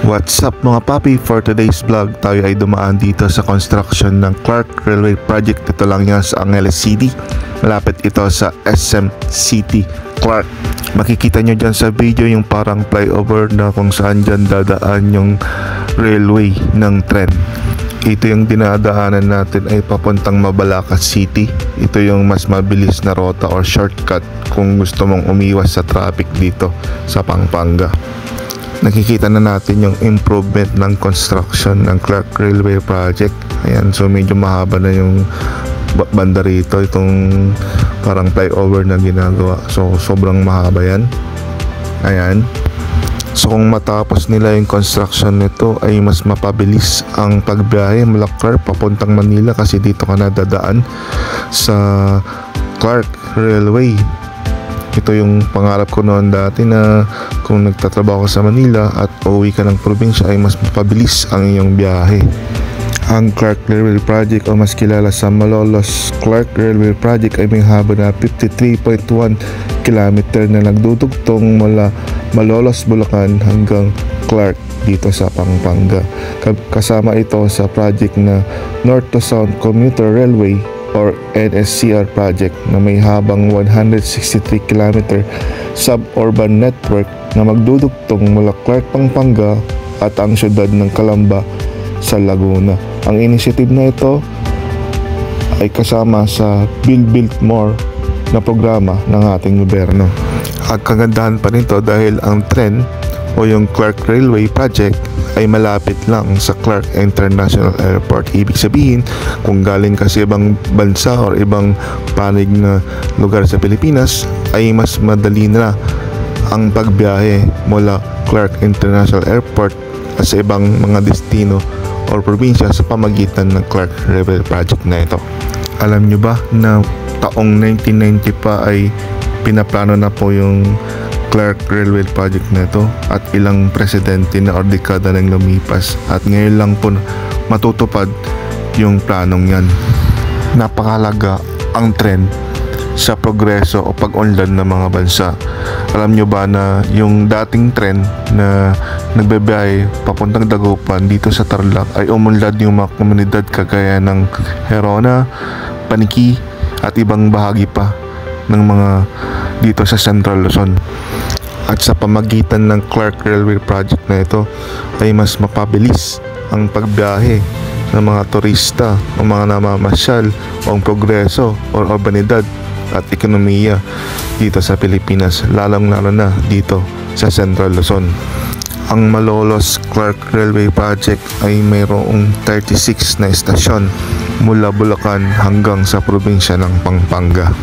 What's up mga papi? For today's vlog, tayo ay dumaan dito sa construction ng Clark Railway Project. Ito lang yan sa Angeles City. Malapit ito sa SM City, Clark. Makikita nyo dyan sa video yung parang flyover na kung saan dyan dadaan yung railway ng tren. Ito yung dinadaanan natin ay papuntang Mabalacas City. Ito yung mas mabilis na rota or shortcut kung gusto mong umiwas sa traffic dito sa Pampanga. Nakikita na natin yung improvement ng construction ng Clark Railway Project. Ayan, so medyo mahaba na yung banda rito, itong parang flyover na ginagawa. So sobrang mahaba yan. Ayan. So kung matapos nila yung construction nito ay mas mapabilis ang pagbiyahe mula Clark papuntang Manila, kasi dito ka na dadaan sa Clark Railway. Ito yung pangarap ko noon dati, na kung nagtatrabaho ka sa Manila at uuwi ka ng probinsya ay mas mapabilis ang iyong biyahe. Ang Clark Railway Project, o mas kilala sa Malolos Clark Railway Project, ay may haba na 53.1 km na nagdudugtong mula Malolos, Bulacan hanggang Clark dito sa Pampanga. Kasama ito sa project na North to South Commuter Railway or NSCR project na may habang 163 km suburban network na magdudugtong mula Clark, Pampanga at ang syudad ng Calamba sa Laguna. Ang initiative na ito ay kasama sa Build More na programa ng ating gobyerno. At kagandahan pa nito dahil ang tren o yung Clark Railway Project ay malapit lang sa Clark International Airport. Ibig sabihin, kung galing ka sa ibang bansa o ibang panig na lugar sa Pilipinas, ay mas madali na ang pagbiyahe mula Clark International Airport at sa ibang mga destino o probinsya sa pamagitan ng Clark Railway Project na ito. Alam nyo ba na taong 1990 pa ay pinaplano na po yung Clark Railway Project na ito, at ilang presidente na or dekada nang lumipas, at ngayon lang po matutupad yung planong yan. Napakahalaga ang tren sa progreso o pag-unlad ng mga bansa. Alam nyo ba na yung dating tren na nagbebiyahe papuntang Dagupan dito sa Tarlac ay umunlad yung mga komunidad kagaya ng Herona, Paniki at ibang bahagi pa ng mga dito sa Central Luzon. At sa pamagitan ng Clark Railway Project na ito ay mas mapabilis ang pagbiyahe ng mga turista o mga namamasyal o ang progreso o urbanidad at ekonomiya dito sa Pilipinas, lalong-lalo na dito sa Central Luzon. Ang Malolos Clark Railway Project ay mayroong 36 na estasyon mula Bulacan hanggang sa probinsya ng Pampanga.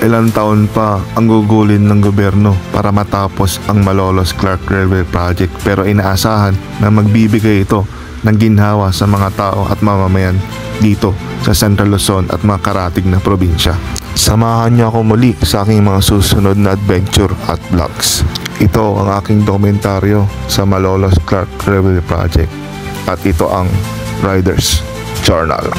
Ilang taon pa ang gugulin ng gobyerno para matapos ang Malolos Clark Railway Project, pero inaasahan na magbibigay ito ng ginhawa sa mga tao at mamamayan dito sa Central Luzon at mga karatig na probinsya. Samahan niyo ako muli sa aking mga susunod na adventure at vlogs. Ito ang aking dokumentaryo sa Malolos Clark Railway Project at ito ang Riders Journal.